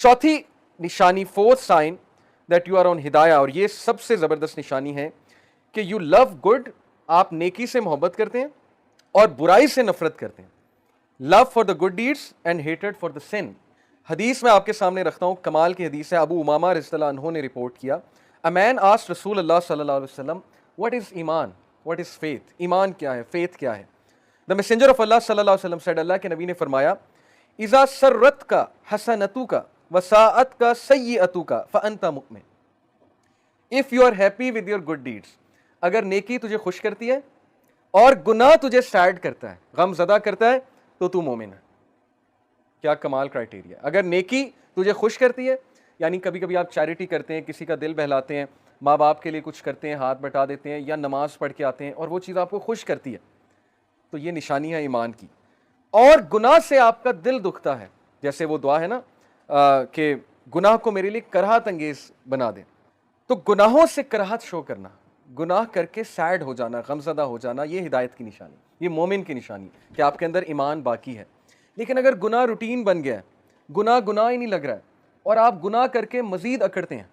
चौथी निशानी, fourth sign that you are on हिदाया, और ये सबसे जबरदस्त निशानी है कि यू लव गुड, आप नेकी से मोहब्बत करते हैं और बुराई से नफरत करते हैं। Love for the good deeds and hated for the sin. हदीस में आपके सामने रखता हूं, कमाल की हदीस है। अबू उमामा रज़ियल्लाहु अन्हु ने रिपोर्ट किया, अ मैन आस्क्ड रसूलुल्लाह सल्लल्लाहु अलैहि वसल्लम व्हाट इज ईमान, व्हाट इज फेथ, ईमान क्या है, फेथ क्या है। द मैसेंजर ऑफ अल्लाह सल्लल्लाहु अलैहि वसल्लम सेड, अल्लाह के नबी ने फरमाया, इज़ा सर्रत का हसनतु का वसाअत का सय्यतु का फअंता मुमिन। If you are happy with your good deeds, अगर नेकी तुझे खुश करती है और गुनाह तुझे सैड करता है, गम ज़दा करता है, तो तू मोमिन है। क्या कमाल क्राइटेरिया। अगर नेकी तुझे खुश करती है, यानी कभी कभी आप चैरिटी करते हैं, किसी का दिल बहलाते हैं, माँ बाप के लिए कुछ करते हैं, हाथ बटा देते हैं, या नमाज पढ़ के आते हैं और वो चीज़ आपको खुश करती है, तो ये निशानी है ईमान की। और गुनाह से आपका दिल दुखता है, जैसे वो दुआ है ना कि गुनाह को मेरे लिए कराहत अंगेज बना दे, तो गुनाहों से कराहत शो करना, गुनाह करके सैड हो जाना, गमज़दा हो जाना, ये हिदायत की निशानी, ये मोमिन की निशानी कि आपके अंदर ईमान बाकी है। लेकिन अगर गुनाह रूटीन बन गया है, गुनाह गुनाह ही नहीं लग रहा है, और आप गुनाह करके मजीद अकड़ते हैं,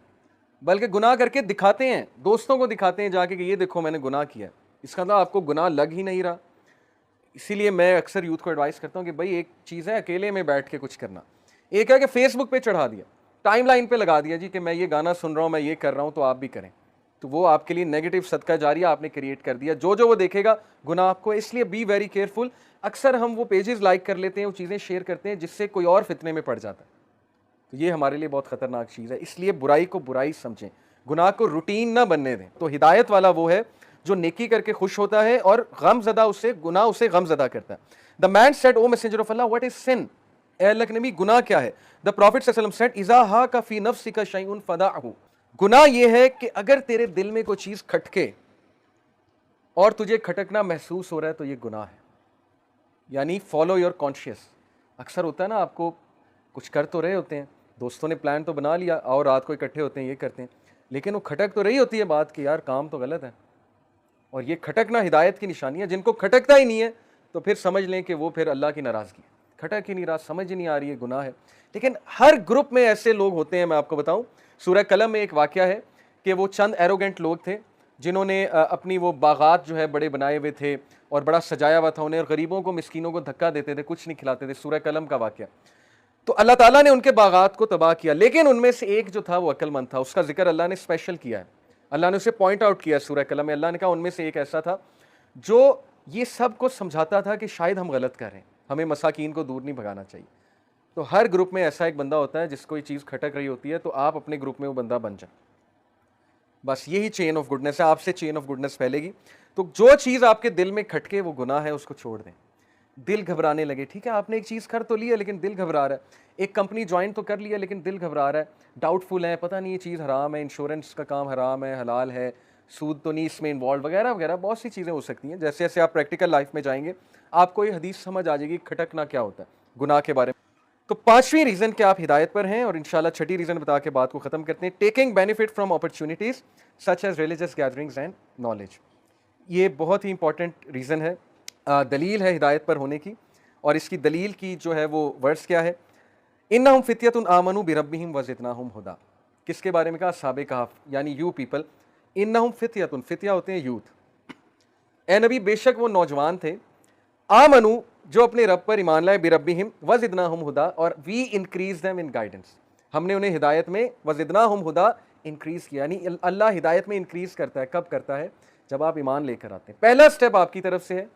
बल्कि गुनाह करके दिखाते हैं, दोस्तों को दिखाते हैं जाके कि ये देखो मैंने गुनाह किया है, इसका मतलब आपको गुनाह लग ही नहीं रहा। इसीलिए मैं अक्सर यूथ को एडवाइस करता हूँ कि भाई एक चीज़ है अकेले में बैठ के कुछ करना, एक है कि फेसबुक पे चढ़ा दिया, टाइमलाइन पे लगा दिया जी कि मैं ये गाना सुन रहा हूँ, मैं ये कर रहा हूँ, तो आप भी करें, तो वो आपके लिए नेगेटिव सदका जारिया आपने क्रिएट कर दिया, जो जो वो देखेगा गुनाह आपको। इसलिए बी वेरी केयरफुल। अक्सर हम वो पेजेस लाइक कर लेते हैं, वो चीज़ें शेयर करते हैं जिससे कोई और फितने में पड़ जाता है, तो ये हमारे लिए बहुत ख़तरनाक चीज़ है। इसलिए बुराई को बुराई समझें, गुनाह को रूटीन ना बनने दें। तो हिदायत वाला वो है जो नेकी करके खुश होता है और गमज़दा उससे, गुनाह उसे गमज़दा करता है। The man said, O messenger of Allah, what is sin, ए अल्लाह के नबी गुनाह क्या है। द प्रॉफिट सल्लल्लाहु अलैहि वसल्लम सेड, इज़ा हा का फी नफ्सिका शैउन फदाअहु। गुनाह ये है कि अगर तेरे दिल में कोई चीज़ खटके और तुझे खटकना महसूस हो रहा है, तो ये गुनाह है, यानी फॉलो योर कॉन्शियस। अक्सर होता है ना, आपको कुछ कर तो रहे होते हैं, दोस्तों ने प्लान तो बना लिया और रात को इकट्ठे होते हैं, ये करते हैं, लेकिन वो खटक तो रही होती है बात कि यार काम तो गलत है, और ये खटकना हिदायत की निशानी है। जिनको खटकता ही नहीं है तो फिर समझ लें कि वो फिर अल्लाह की नाराज़गी है, खटक ही नहीं रहा, समझ ही नहीं आ रही है, गुनाह है। लेकिन हर ग्रुप में ऐसे लोग होते हैं। मैं आपको बताऊं, सूरह कलम में एक वाक़या है कि वो चंद एरोगेंट लोग थे जिन्होंने अपनी वो बागात जो है बड़े बनाए हुए थे और बड़ा सजाया हुआ था उन्हें, और गरीबों को, मिस्कीनों को धक्का देते थे, कुछ नहीं खिलाते थे। सूरह कलम का वाक़या। तो अल्लाह ताला ने उनके बागात को तबाह किया, लेकिन उनमें से एक जो था वो अक्लमंद था, उसका जिक्र अल्लाह ने स्पेशल किया है, अल्लाह ने उसे पॉइंट आउट किया सूरह कलम में। अल्लाह ने कहा उनमें से एक ऐसा था जो ये सब को समझाता था कि शायद हम गलत कर रहे हैं, हमें मसाकीन को दूर नहीं भगाना चाहिए। तो हर ग्रुप में ऐसा एक बंदा होता है जिसको ये चीज़ खटक रही होती है, तो आप अपने ग्रुप में वो बंदा बन जाए। बस यही चेन ऑफ गुडनेस है, आपसे चेन ऑफ गुडनेस फैलेगी। तो जो चीज़ आपके दिल में खटके वो गुनाह है, उसको छोड़ दें। दिल घबराने लगे, ठीक है आपने एक चीज़ कर तो ली है लेकिन दिल घबरा रहा है, एक कंपनी ज्वाइन तो कर लिया लेकिन दिल घबरा रहा है, डाउटफुल है, पता नहीं ये चीज़ हराम है, इंश्योरेंस का काम हराम है, हलाल है, सूद तो नहीं इसमें इन्वॉल्व, वगैरह वगैरह बहुत सी चीज़ें हो सकती हैं। जैसे जैसे आप प्रैक्टिकल लाइफ में जाएंगे आपको ये हदीस समझ आ जाएगी खटकना क्या होता है गुनाह के बारे में। तो पांचवी रीज़न कि आप हिदायत पर हैं, और इंशाल्लाह छठी रीज़न बता के बात को ख़त्म करते हैं। Taking benefit from opportunities such as religious gatherings and knowledge. ये बहुत ही इंपॉर्टेंट रीज़न है, दलील है हिदायत पर होने की। और इसकी दलील की जो है वो वर्ड्स क्या है, इन्नहुम फित्यतुन आमनु बिरब्बिहिम वज़िदनाहुम हुदा। किसके बारे में कहा, अस्हाबे कहफ, यानी यू पीपल। इन्नहुम फित्यतुन, फित्या होते हैं यूथ। ए नबी बेशक वो नौजवान थे, आमनु जो अपने रब पर ईमान लाए, बिरब्बिहिम वज़िदनाहुम हुदा, और we increase them in guidance, हमने उन्हें हिदायत में, वज़िदनाहुम हुदा, इंक्रीज किया। यानी अल्लाह हिदायत में इंक्रीज करता है, कब करता है, जब आप ईमान लेकर आते हैं। पहला स्टेप आपकी तरफ से है,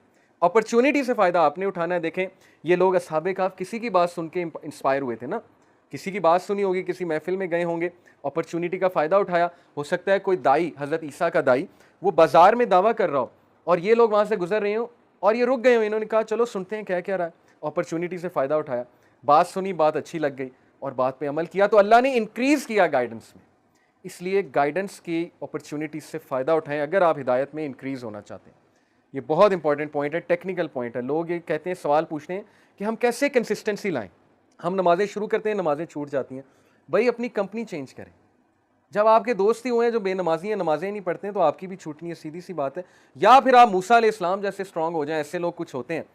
अपॉर्चुनिटी से फ़ायदा आपने उठाना है। देखें ये लोग अस्हाबे कहफ किसी की बात सुन के इंस्पायर हुए थे ना, किसी की बात सुनी होगी, किसी महफिल में गए होंगे, अपॉर्चुनिटी का फ़ायदा उठाया। हो सकता है कोई दाई, हज़रत ईसा का दाई, वो बाज़ार में दावा कर रहा हो और ये लोग वहाँ से गुजर रहे हो और ये रुक गए हो, इन्होंने कहा चलो सुनते हैं क्या क्या रहा है, अपॉर्चुनिटी से फ़ायदा उठाया, बात सुनी, बात अच्छी लग गई और बात पे अमल किया, तो अल्लाह ने इंक्रीज़ किया गाइडेंस में। इसलिए गाइडेंस की अपॉर्चुनिटी से फ़ायदा उठाएं अगर आप हिदायत में इंक्रीज़ होना चाहते हैं। ये बहुत इंपॉर्टेंट पॉइंट है, टेक्निकल पॉइंट है। लोग ये कहते हैं, सवाल पूछते हैं कि हम कैसे कंसिस्टेंसी लाएं, हम नमाजें शुरू करते हैं, नमाजें छूट जाती हैं। भाई अपनी कंपनी चेंज करें। जब आपके दोस्त ही हुए हैं जो बेनमाजी हैं, नमाजें नहीं पढ़ते हैं, तो आपकी भी छूटनी है, सीधी सी बात है। या फिर आप मूसा अलैहिस्सलाम जैसे स्ट्रांग हो जाएं, ऐसे लोग कुछ होते हैं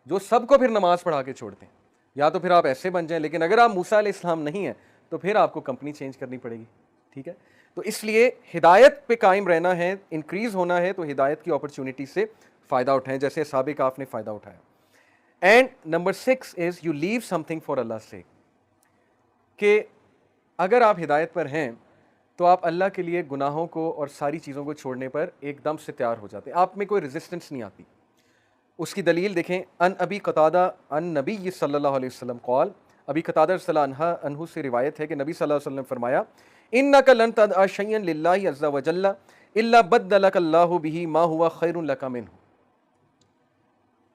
जो सबको फिर नमाज पढ़ा के छोड़ते हैं, या तो फिर आप ऐसे बन जाएं। लेकिन अगर आप मूसा अलैहिस्सलाम नहीं हैं तो फिर आपको कंपनी चेंज करनी पड़ेगी, ठीक है। तो इसलिए हिदायत पे कायम रहना है, इंक्रीज होना है, तो हिदायत की अपॉर्चुनिटी से फ़ायदा उठाएं, जैसे साबिक आपने फ़ायदा उठाया। And number 6 is you leave something for Allah से, कि अगर आप हिदायत पर हैं तो आप अल्लाह के लिए गुनाहों को और सारी चीज़ों को छोड़ने पर एकदम से तैयार हो जाते हैं, आप में कोई रेजिस्टेंस नहीं आती। उसकी दलील देखें, अन अबी कतादा अन नबी सल्लल्लाहु अलैहि वसल्लम कॉल, अबी कतादा रज़ियल्लाहु अन्हु से रिवायत है कि नबी सल्लल्लाहु अलैहि वसल्लम ने फरमाया, इन्नका लन तदअ शय्यन लिल्लाहि अज़्ज़ा व जल्ला इल्ला बद्दलक अल्लाहु बिही मा हुवा खैरुन लका मिन्हु।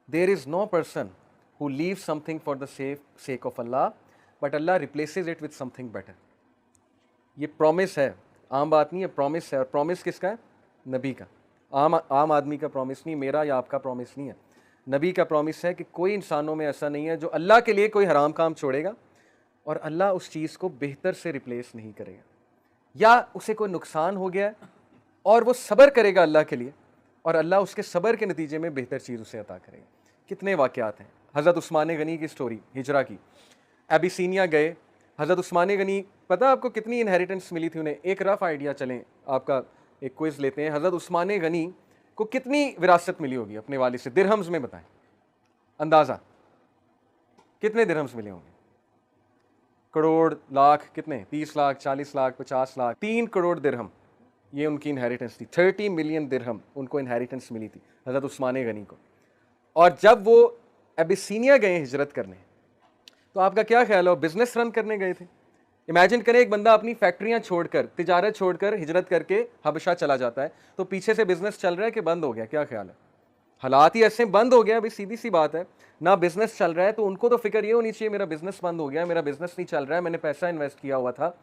There is no person who leaves something for the sake of Allah but Allah replaces it with something better. ये प्रॉमिस है, आम बात नहीं है, प्रॉमिस है। और प्रॉमिस किसका है? नबी का। आम आदमी का प्रॉमिस नहीं, मेरा या आपका प्रॉमिस नहीं है। नबी का प्रॉमिस है कि कोई इंसानों में ऐसा नहीं है जो अल्लाह के लिए कोई हराम काम छोड़ेगा और अल्लाह उस चीज़ को बेहतर से रिप्लेस नहीं करेगा, या उसे कोई नुकसान हो गया और वो सब्र करेगा अल्लाह के लिए और अल्लाह उसके सब्र के नतीजे में बेहतर चीज़ उसे अता करेगा। कितने वाक़यात हैं। हज़रत उस्मान गनी की स्टोरी, हिजरा की, एबिसीनिया गए। हज़रत उस्मान गनी, पता आपको कितनी इनहेरिटेंस मिली थी उन्हें? एक रफ आइडिया चलें, आपका एक क्विज़ लेते हैं। हज़रत उस्मान गनी को कितनी विरासत मिली होगी अपने वालिद से? दिरहम्स में बताएं, अंदाज़ा कितने दिरहम्स मिले होंगे? करोड़, लाख, कितने? 30 लाख, 40 लाख, 50 लाख, 3 करोड़ दिरहम, ये उनकी इनहेरिटेंस थी। 30 मिलियन दिरहम उनको इनहेरिटेंस मिली थी हज़रत उस्मान गनी को। और जब वो एबिसीनिया गए हिजरत करने, तो आपका क्या ख्याल है, वो बिजनेस रन करने गए थे? इमेजिन करें, एक बंदा अपनी फैक्ट्रियां छोड़कर, तिजारत छोड़कर हिजरत करके हबशा चला जाता है, तो पीछे से बिजनेस चल रहा है कि बंद हो गया? क्या ख्याल है? हालात ही ऐसे बंद हो गया, अभी सीधी सी बात है ना, बिजनेस चल रहा है, तो उनको तो फिक्र ये होनी चाहिए मेरा बिजनेस बंद हो गया, मेरा बिजनेस नहीं चल रहा है, मैंने पैसा इन्वेस्ट किया हुआ था।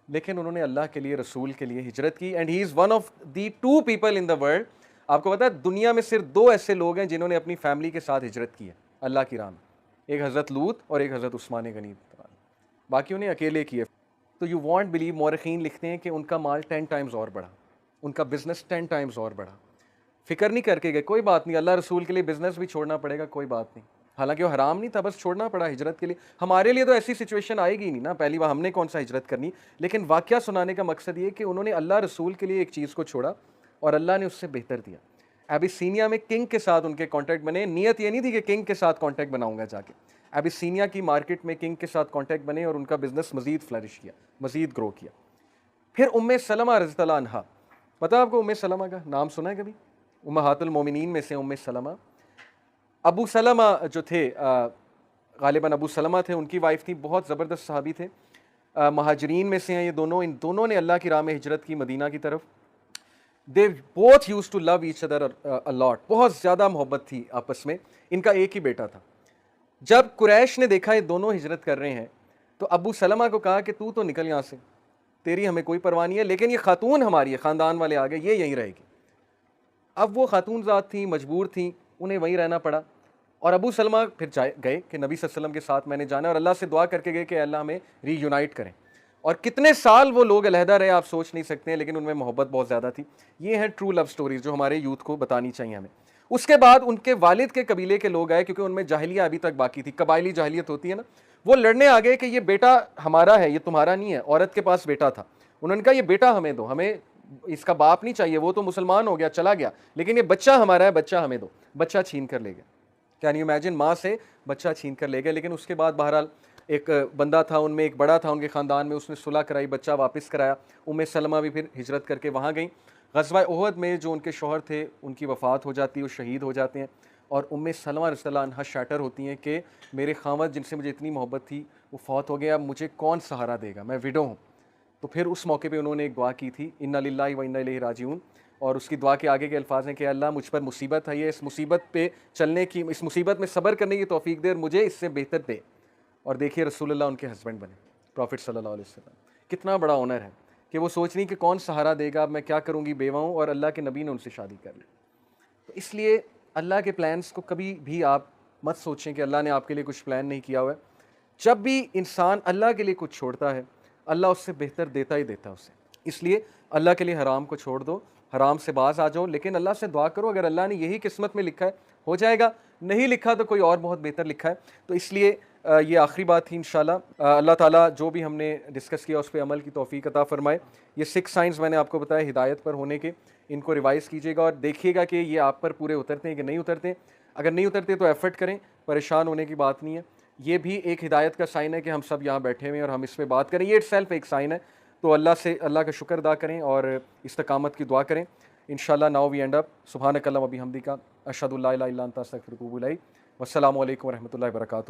लेकिन उन्होंने अल्लाह के लिए, रसूल के लिए हिजरत की। And he is one of the 2 people in the world, आपको पता है दुनिया में सिर्फ 2 ऐसे लोग हैं जिन्होंने अपनी फैमिली के साथ हिजरत की है अल्लाह की राह में, एक हज़रत लूत और एक हज़रत उस्मान गनी, बाकी उन्हें अकेले किए। तो यू वॉन्ट बिलीव, मौरखीन लिखते हैं कि उनका माल 10 टाइम्स और बढ़ा, उनका बिजनेस 10 टाइम्स और बढ़ा। फिक्र नहीं करके गए, कोई बात नहीं, अल्लाह रसूल के लिए बिजनेस भी छोड़ना पड़ेगा, कोई बात नहीं। हालांकि वो हराम नहीं था, बस छोड़ना पड़ा हिजरत के लिए। हमारे लिए तो ऐसी सिचुएशन आएगी नहीं ना, पहली बार हमने कौन सा हिजरत करनी। लेकिन वाकया सुनाने का मकसद ये कि उन्होंने अल्लाह रसूल के लिए एक चीज़ को छोड़ा और अल्लाह ने उससे बेहतर दिया। एबिसीनिया में किंग के साथ उनके कॉन्टैक्ट बने। नियत ये नहीं थी कि किंग के साथ कॉन्टैक्ट बनाऊंगा जाके, एबिसीनिया की मार्केट में किंग के साथ कॉन्टैक्ट बने और उनका बिजनेस मजीद फ्लरिश किया, मजीद ग्रो किया। फिर उम्मे सलमा रज़ियल्लाहु अन्हा, पता आपको उम्मे सलमा का नाम सुना है कभी? उम्महातुल मोमिनीन में से उम्मे सलमा। अबू सलमा जो थे, गालिबन अबू सलमा थे, उनकी वाइफ थी, बहुत ज़बरदस्त सहाबी थे, महाजरीन में से हैं ये दोनों। इन दोनों ने अल्लाह की राह में हिजरत की मदीना की तरफ। They both used to love each other a lot, बहुत ज़्यादा मोहब्बत थी आपस में। इनका एक ही बेटा था। जब कुरैश ने देखा ये दोनों हिजरत कर रहे हैं, तो अबू सलमा को कहा कि तू तो निकल यहाँ से, तेरी हमें कोई परवाह नहीं है, लेकिन ये खातून हमारी है, ख़ानदान वाले आ गए, ये यहीं रहेगी। अब वो खातून ज़ात थी, मजबूर थी, उन्हें वहीं रहना पड़ा। और अबू सलमा फिर गए कि नबी सल्लल्लाहु अलैहि वसल्लम के साथ मैंने जाना, और अल्लाह से दुआ करके गए कि अल्लाह हमें रीयूनाइट करें। और कितने साल वो लोग अलहदा रहे आप सोच नहीं सकते हैं, लेकिन उनमें मोहब्बत बहुत ज़्यादा थी। ये हैं ट्रू लव स्टोरीज जो हमारे यूथ को बतानी चाहिए हमें। उसके बाद उनके वालिद के कबीले के लोग आए, क्योंकि उनमें जाहिलिया अभी तक बाकी थी, कबायली जाहिलियत होती है ना, वो लड़ने आ गए कि ये बेटा हमारा है, ये तुम्हारा नहीं है। औरत के पास बेटा था, उन्होंने कहा ये बेटा हमें दो, हमें इसका बाप नहीं चाहिए, वो तो मुसलमान हो गया, चला गया, लेकिन ये बच्चा हमारा है, बच्चा हमें दो। बच्चा छीन कर ले गए, कैन यू इमेजिन, माँ से बच्चा छीन कर ले गए। लेकिन उसके बाद बहरहाल एक बंदा था उनमें, एक बड़ा था उनके ख़ानदान में, उसने सुलह कराई, बच्चा वापस कराया। उम्मे सलमा भी फिर हिजरत करके वहाँ गई। ग़ज़वा उहद में जो उनके शौहर थे उनकी वफ़ात हो जाती है, वो शहीद हो जाते हैं। और उम्मे सलमा रज़ियल्लाहु अन्हा शैटर होती हैं कि मेरे ख़ावंद जिनसे मुझे इतनी मोहब्बत थी वो फ़ौत हो गया, अब मुझे कौन सहारा देगा, मैं विडो हूँ। तो फिर उस मौके पे उन्होंने एक दुआ की थी, इन्ना लिल्लाहि व इन्ना इलैहि राजिऊन। और उसकी दुआ के आगे के अल्फाज हैं कि अल्लाह मुझ पर मुसीबत है, ये इस मुसीबत पे चलने की, इस मुसीबत में सब्र करने की तौफीक दे और मुझे इससे बेहतर दे। और देखिए रसूलुल्लाह उनके हस्बैंड बने, प्रॉफिट सल्लल्लाहु अलैहि वसल्लम। कितना बड़ा ऑनर है कि वो सोच रही कि कौन सहारा देगा, अब मैं क्या करूँगी, बेवा हूँ, और अल्लाह के नबी ने उनसे शादी कर ली। तो इसलिए अल्लाह के प्लान्स को कभी भी आप मत सोचें कि अल्लाह ने आपके लिए कुछ प्लान नहीं किया हुआ है। जब भी इंसान अल्लाह के लिए कुछ छोड़ता है, अल्लाह उससे बेहतर देता ही देता है उसे। इसलिए अल्लाह के लिए हराम को छोड़ दो, हराम से बाज आ जाओ, लेकिन अल्लाह से दुआ करो, अगर अल्लाह ने यही किस्मत में लिखा है हो जाएगा, नहीं लिखा तो कोई और बहुत बेहतर लिखा है। तो इसलिए ये आखिरी बात थी इंशाल्लाह। अल्लाह ताला जो भी हमने डिस्कस किया उस पर अमल की तौफीक अता फरमाए। ये 6 साइंस मैंने आपको बताया हिदायत पर होने के, इनको रिवाइज़ कीजिएगा और देखिएगा कि ये आप पर पूरे उतरते हैं कि नहीं उतरते। अगर नहीं उतरते तो एफर्ट करें, परेशान होने की बात नहीं है। ये भी एक हिदायत का साइन है कि हम सब यहाँ बैठे हुए हैं और हम इस पे बात करें, ये इटसेल्फ एक साइन है। तो अल्लाह का शुक्र अदा करें और इस्तकामत की दुआ करें। इंशाल्लाह नाउ वी एंड अप। सुब्हानक अल्लाहुम्मा व बिहम्दिका अशहदु अल्ला इलाहा इल्ला अंता अस्तगफिरुका व अतूबु इलैक। वस्सलामु अलैकुम व रहमतुल्लाहि व बरकातुहू।